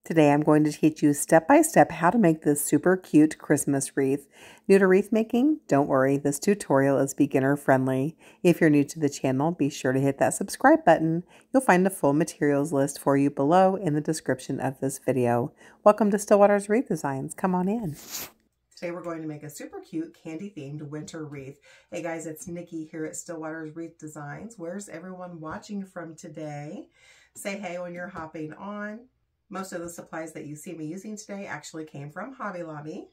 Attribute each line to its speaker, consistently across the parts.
Speaker 1: Today I'm going to teach you step by step how to make this super cute Christmas wreath. New to wreath making? Don't worry, this tutorial is beginner friendly. If you're new to the channel, be sure to hit that subscribe button. You'll find a full materials list for you below in the description of this video. Welcome to Stillwater's Wreath Designs. Come on in. Today we're going to make a super cute candy themed winter wreath. Hey guys, it's Nikki here at Stillwater's Wreath Designs. Where's everyone watching from today? Say hey when you're hopping on. Most of the supplies that you see me using today actually came from Hobby Lobby.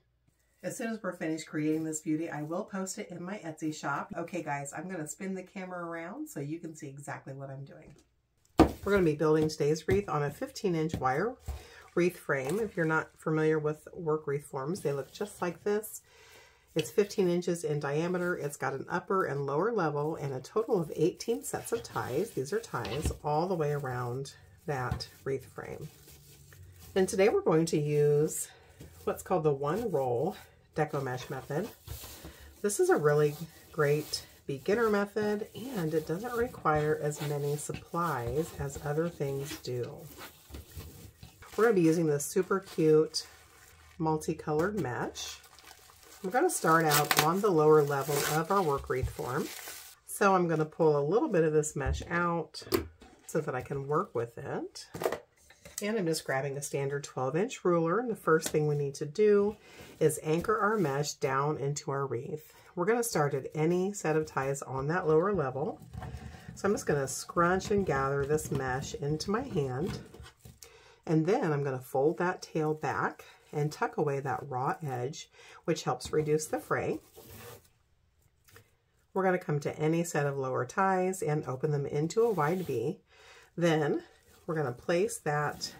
Speaker 1: As soon as we're finished creating this beauty, I will post it in my Etsy shop. Okay guys, I'm going to spin the camera around so you can see exactly what I'm doing. We're going to be building today's wreath on a 15-inch wire wreath frame. If you're not familiar with work wreath forms, they look just like this. It's 15 inches in diameter. It's got an upper and lower level and a total of 18 sets of ties. These are ties all the way around that wreath frame. And today we're going to use what's called the one roll Deco mesh method. This is a really great beginner method and it doesn't require as many supplies as other things do. We're going to be using this super cute multicolored mesh. We're going to start out on the lower level of our work wreath form. So I'm going to pull a little bit of this mesh out so that I can work with it. And I'm just grabbing a standard 12-inch ruler. And the first thing we need to do is anchor our mesh down into our wreath. We're going to start at any set of ties on that lower level. So I'm just going to scrunch and gather this mesh into my hand. And then I'm going to fold that tail back and tuck away that raw edge, which helps reduce the fray. We're going to come to any set of lower ties and open them into a wide V. Then we're going to place that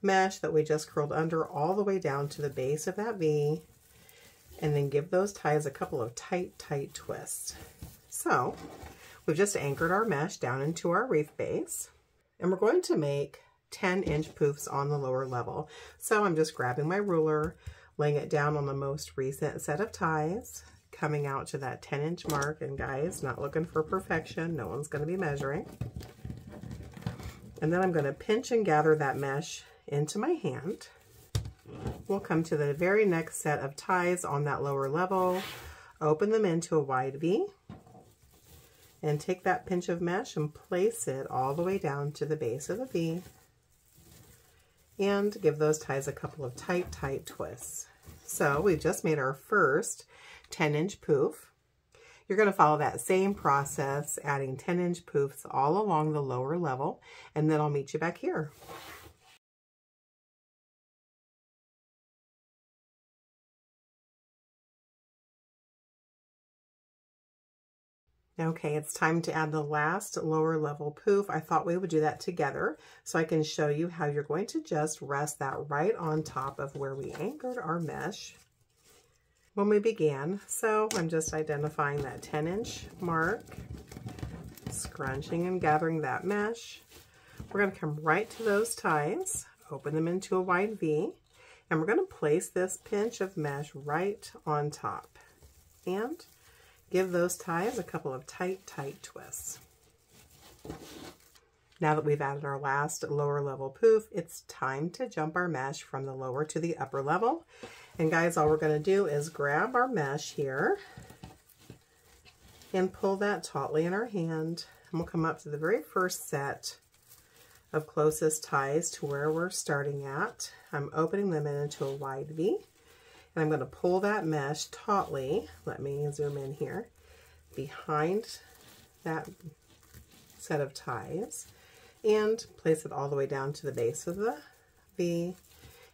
Speaker 1: mesh that we just curled under all the way down to the base of that V, and then give those ties a couple of tight twists. So we've just anchored our mesh down into our wreath base, and we're going to make 10-inch poofs on the lower level. So I'm just grabbing my ruler, laying it down on the most recent set of ties, coming out to that 10-inch mark, and guys, not looking for perfection, no one's going to be measuring. And then I'm going to pinch and gather that mesh into my hand. We'll come to the very next set of ties on that lower level, open them into a wide V, and take that pinch of mesh and place it all the way down to the base of the V, and give those ties a couple of tight twists. So we've just made our first 10-inch poof. You're going to follow that same process, adding 10-inch poofs all along the lower level, and then I'll meet you back here. Okay, it's time to add the last lower level poof. I thought we would do that together so I can show you how you're going to just rest that right on top of where we anchored our mesh when we began. So I'm just identifying that 10-inch mark, scrunching and gathering that mesh. We're going to come right to those ties, open them into a wide V, and we're going to place this pinch of mesh right on top and give those ties a couple of tight twists. Now that we've added our last lower level poof, it's time to jump our mesh from the lower to the upper level. And guys, all we're going to do is grab our mesh here and pull that tautly in our hand. And we'll come up to the very first set of closest ties to where we're starting at. I'm opening them into a wide V. And I'm going to pull that mesh tautly, let me zoom in here, behind that set of ties and place it all the way down to the base of the V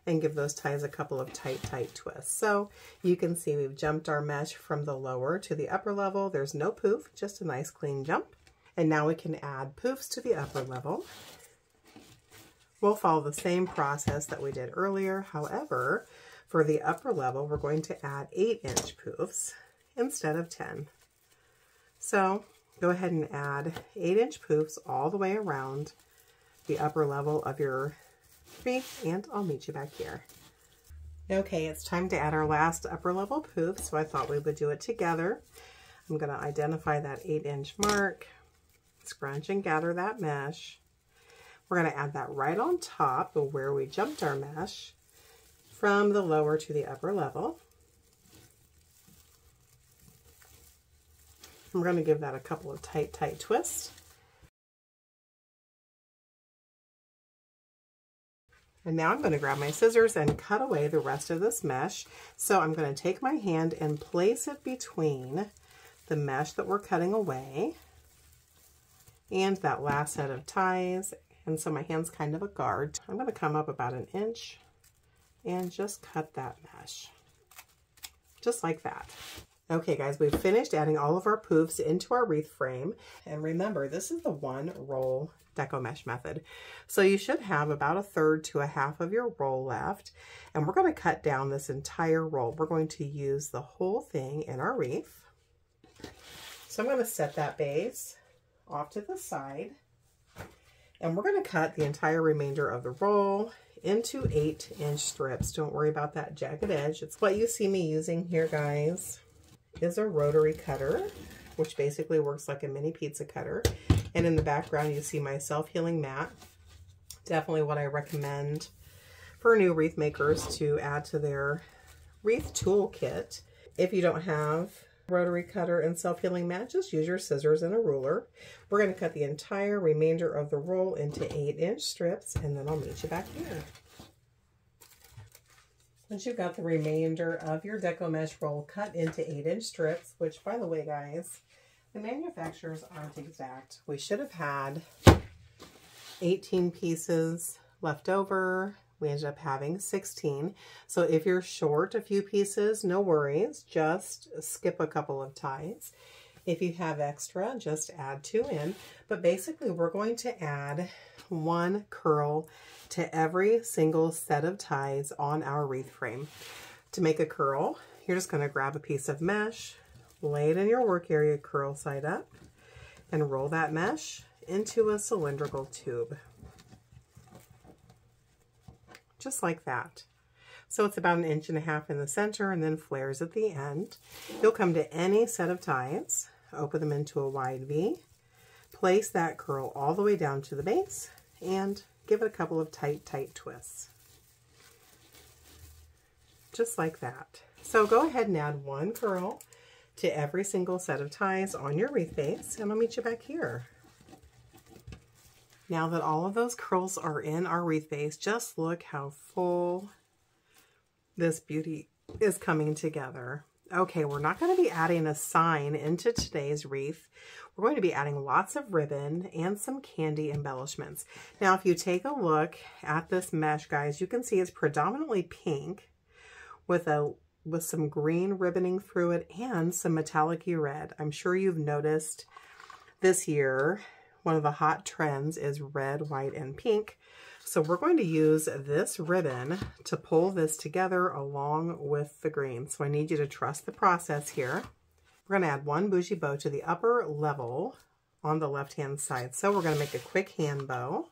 Speaker 1: and give those ties a couple of tight twists. So you can see we've jumped our mesh from the lower to the upper level. There's no poof, just a nice clean jump. And now we can add poofs to the upper level. We'll follow the same process that we did earlier. However, for the upper level, we're going to add 8-inch poofs instead of 10. So go ahead and add 8-inch poofs all the way around the upper level of your wreath, and I'll meet you back here. Okay, it's time to add our last upper level poof, so I thought we would do it together. I'm going to identify that 8-inch mark, scrunch and gather that mesh. We're going to add that right on top of where we jumped our mesh from the lower to the upper level. We're going to give that a couple of tight twists. And now I'm going to grab my scissors and cut away the rest of this mesh. So I'm going to take my hand and place it between the mesh that we're cutting away and that last set of ties. And so my hand's kind of a guard. I'm going to come up about 1 inch and just cut that mesh. Just like that. Okay guys, we've finished adding all of our poofs into our wreath frame. And remember, this is the 1 roll Deco mesh method. So you should have about 1/3 to 1/2 of your roll left. And we're going to cut down this entire roll. We're going to use the whole thing in our wreath. So I'm going to set that base off to the side. And we're going to cut the entire remainder of the roll into 8-inch strips. Don't worry about that jagged edge. It's what you see me using here, guys, is a rotary cutter, which basically works like a mini pizza cutter. And in the background, you see my self-healing mat. Definitely what I recommend for new wreath makers to add to their wreath toolkit. If you don't have rotary cutter and self-healing mat, just use your scissors and a ruler. We're going to cut the entire remainder of the roll into 8-inch strips, and then I'll meet you back here. Once you've got the remainder of your Deco mesh roll cut into 8-inch strips, which, by the way, guys, the manufacturers aren't exact. We should have had 18 pieces left over. We ended up having 16. So if you're short a few pieces, no worries. Just skip a couple of ties. If you have extra, just add 2 in. But basically, we're going to add 1 curl to every single set of ties on our wreath frame. To make a curl, you're just going to grab a piece of mesh, lay it in your work area, curl side up, and roll that mesh into a cylindrical tube. Just like that. So it's about 1.5 inches in the center and then flares at the end. You'll come to any set of ties, open them into a wide V, place that curl all the way down to the base, and give it a couple of tight twists. Just like that. So go ahead and add 1 curl to every single set of ties on your wreath base, and I'll meet you back here. Now that all of those curls are in our wreath base, just look how full this beauty is coming together. Okay, we're not going to be adding a sign into today's wreath. We're going to be adding lots of ribbon and some candy embellishments. Now, if you take a look at this mesh, guys, you can see it's predominantly pink with some green ribboning through it and some metallic-y red. I'm sure you've noticed this year, one of the hot trends is red, white, and pink. So we're going to use this ribbon to pull this together along with the green. So I need you to trust the process here. We're going to add 1 bougie bow to the upper level on the left-hand side. So we're going to make a quick hand bow.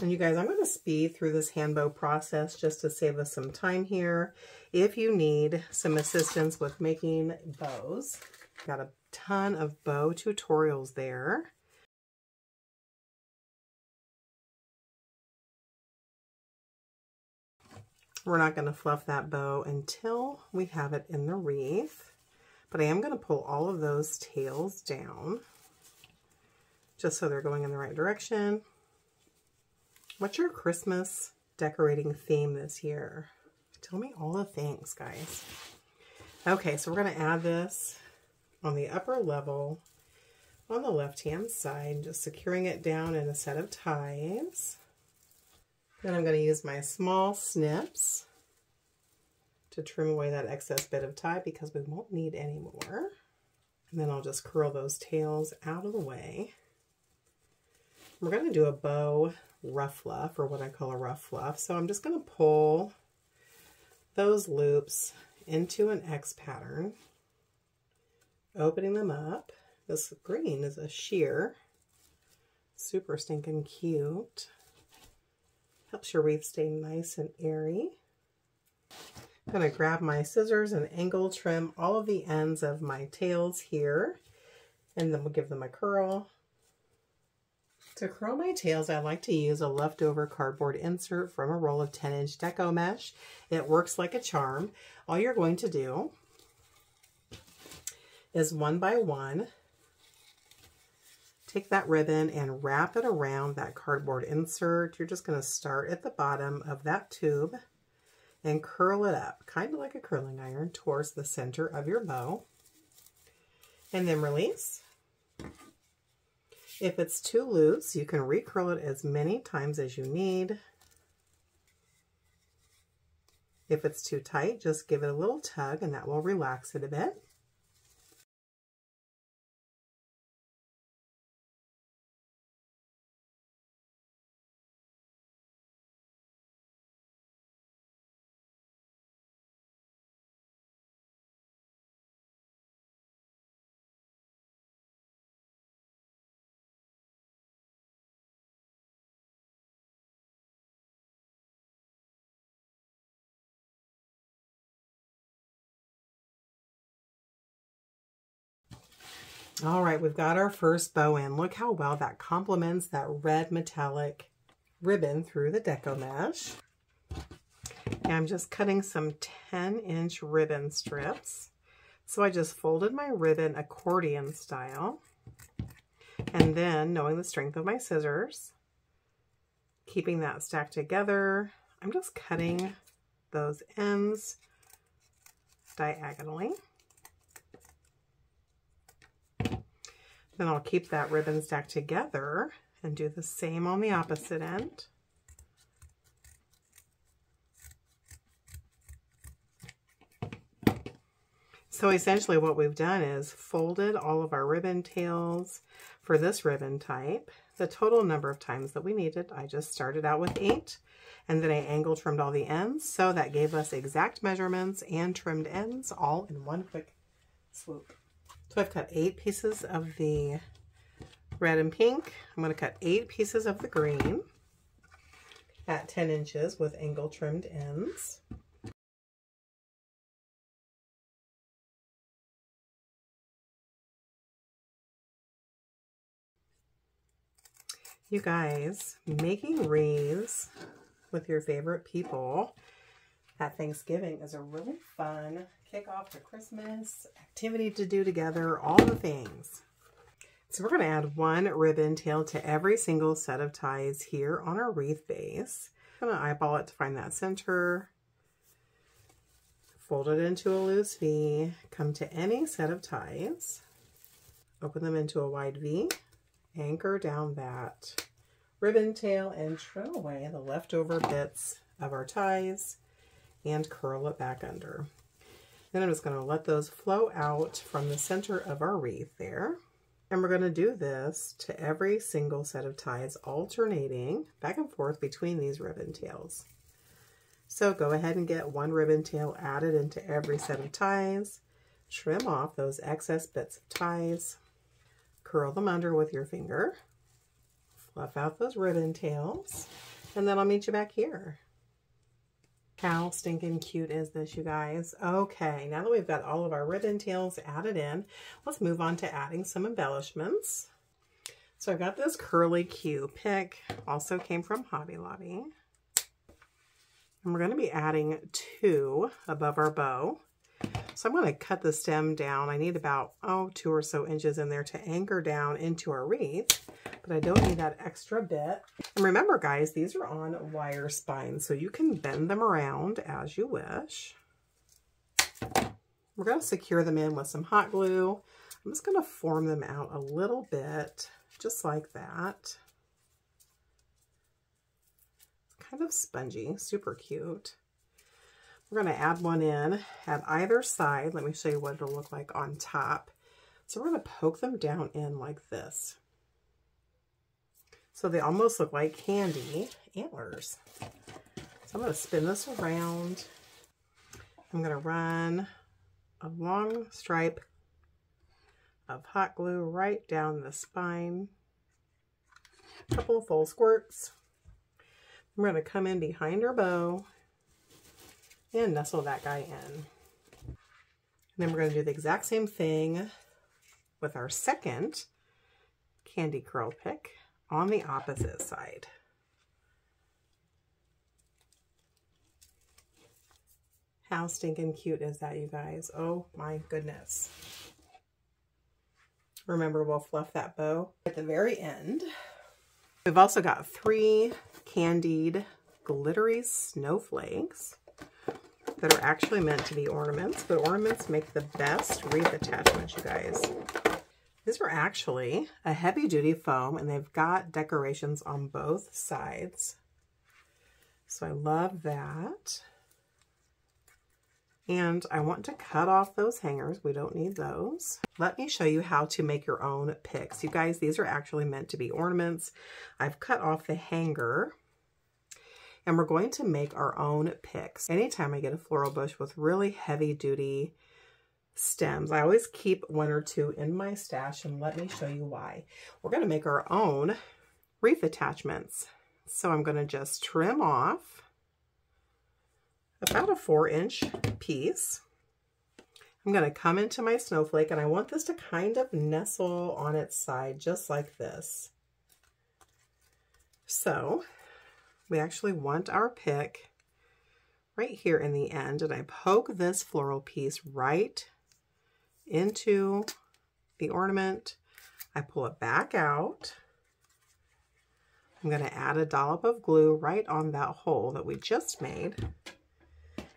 Speaker 1: And you guys, I'm going to speed through this hand bow process just to save us some time here. If you need some assistance with making bows, got a ton of bow tutorials there. We're not going to fluff that bow until we have it in the wreath, but I am going to pull all of those tails down just so they're going in the right direction. What's your Christmas decorating theme this year? Tell me all the things, guys. Okay, so we're going to add this on the upper level on the left-hand side, just securing it down in a set of ties. Then I'm going to use my small snips to trim away that excess bit of tie because we won't need any more. And then I'll just curl those tails out of the way. We're going to do a bow rough fluff, or what I call a rough fluff. So I'm just going to pull those loops into an X pattern, opening them up. This green is a sheer, super stinking cute. Helps your wreath stay nice and airy. I'm going to grab my scissors and angle trim all of the ends of my tails here, and then we'll give them a curl. To curl my tails, I like to use a leftover cardboard insert from a roll of 10-inch Deco mesh. It works like a charm. All you're going to do is one by one, take that ribbon and wrap it around that cardboard insert. You're just going to start at the bottom of that tube and curl it up, kind of like a curling iron, towards the center of your bow. And then release. If it's too loose, you can recurl it as many times as you need. If it's too tight, just give it a little tug and that will relax it a bit. All right, we've got our first bow in. Look how well that complements that red metallic ribbon through the Deco mesh. And I'm just cutting some 10-inch ribbon strips. So I just folded my ribbon accordion style. And then, knowing the strength of my scissors, keeping that stacked together, I'm just cutting those ends diagonally. Then I'll keep that ribbon stacked together and do the same on the opposite end. So essentially what we've done is folded all of our ribbon tails for this ribbon type. The total number of times that we needed, I just started out with 8, and then I angle trimmed all the ends. So that gave us exact measurements and trimmed ends all in one quick swoop. So I've cut 8 pieces of the red and pink. I'm going to cut 8 pieces of the green at 10 inches with angle trimmed ends. You guys, making wreaths with your favorite people at Thanksgiving is a really fun kickoff to Christmas, activity to do together, all the things. So we're going to add 1 ribbon tail to every single set of ties here on our wreath base. I'm going to eyeball it to find that center, fold it into a loose V, come to any set of ties, open them into a wide V, anchor down that ribbon tail and trim away the leftover bits of our ties and curl it back under. Then I'm just going to let those flow out from the center of our wreath there. And we're going to do this to every single set of ties, alternating back and forth between these ribbon tails. So go ahead and get 1 ribbon tail added into every set of ties. Trim off those excess bits of ties. Curl them under with your finger. Fluff out those ribbon tails. And then I'll meet you back here. How stinking cute is this, you guys? Okay, now that we've got all of our ribbon tails added in, let's move on to adding some embellishments. So I've got this curly Q pick, also came from Hobby Lobby. And we're going to be adding 2 above our bow. So I'm going to cut the stem down. I need about 2 or so inches in there to anchor down into our wreath, but I don't need that extra bit. And remember, guys, these are on wire spines, so you can bend them around as you wish. We're going to secure them in with some hot glue. I'm just going to form them out a little bit, just like that. It's kind of spongy, super cute. We're going to add 1 in at either side. Let me show you what it'll look like on top. So we're going to poke them down in like this. So they almost look like candy antlers. So I'm going to spin this around. I'm going to run a long stripe of hot glue right down the spine. A couple of full squirts. I'm going to come in behind our bow and nestle that guy in. And then we're going to do the exact same thing with our second candy curl pick. on the opposite side. How stinking cute is that, you guys? Oh my goodness. Remember, we'll fluff that bow at the very end. We've also got 3 candied glittery snowflakes that are actually meant to be ornaments, but ornaments make the best wreath attachments, you guys. These are actually a heavy-duty foam, and they've got decorations on both sides. So I love that. And I want to cut off those hangers. We don't need those. Let me show you how to make your own picks. You guys, these are actually meant to be ornaments. I've cut off the hanger, and we're going to make our own picks. Anytime I get a floral bush with really heavy-duty stems, I always keep 1 or 2 in my stash, and let me show you why. We're going to make our own wreath attachments. So I'm going to just trim off about a 4-inch piece. I'm going to come into my snowflake, and I want this to kind of nestle on its side just like this. So we actually want our pick right here in the end, and I poke this floral piece right into the ornament. I pull it back out. I'm going to add a dollop of glue right on that hole that we just made.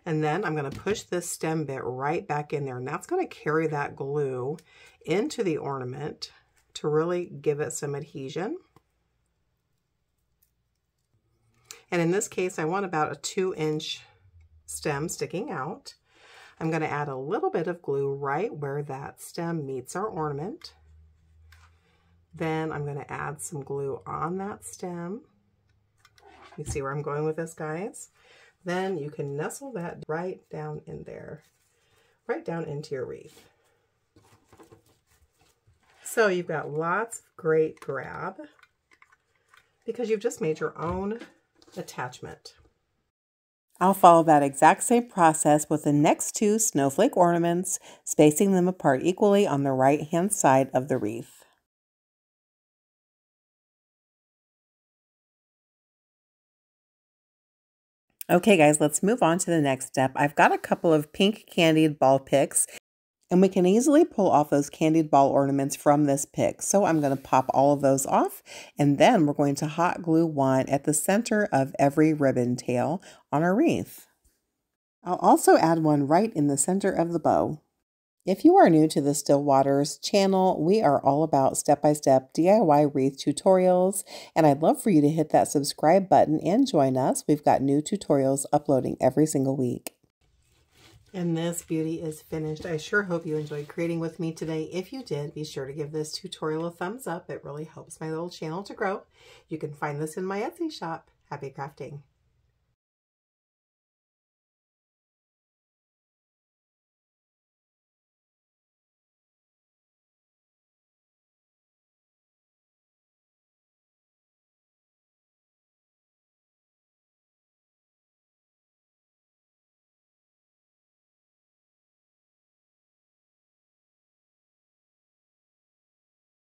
Speaker 1: And then I'm going to push this stem bit right back in there, and that's going to carry that glue into the ornament to really give it some adhesion. And in this case, I want about a 2-inch stem sticking out. I'm going to add a little bit of glue right where that stem meets our ornament. Then I'm going to add some glue on that stem. You see where I'm going with this, guys? Then you can nestle that right down in there, right down into your wreath. So you've got lots of great grab because you've just made your own attachment. I'll follow that exact same process with the next 2 snowflake ornaments, spacing them apart equally on the right-hand side of the wreath. Okay guys, let's move on to the next step. I've got a couple of pink candied ball picks, and we can easily pull off those candied ball ornaments from this pick. So I'm going to pop all of those off, and then we're going to hot glue one at the center of every ribbon tail on our wreath. I'll also add one right in the center of the bow. If you are new to the Still Waters channel, we are all about step-by-step DIY wreath tutorials, and I'd love for you to hit that subscribe button and join us. We've got new tutorials uploading every single week. And this beauty is finished. I sure hope you enjoyed creating with me today. If you did, be sure to give this tutorial a thumbs up. It really helps my little channel to grow. You can find this in my Etsy shop. Happy crafting!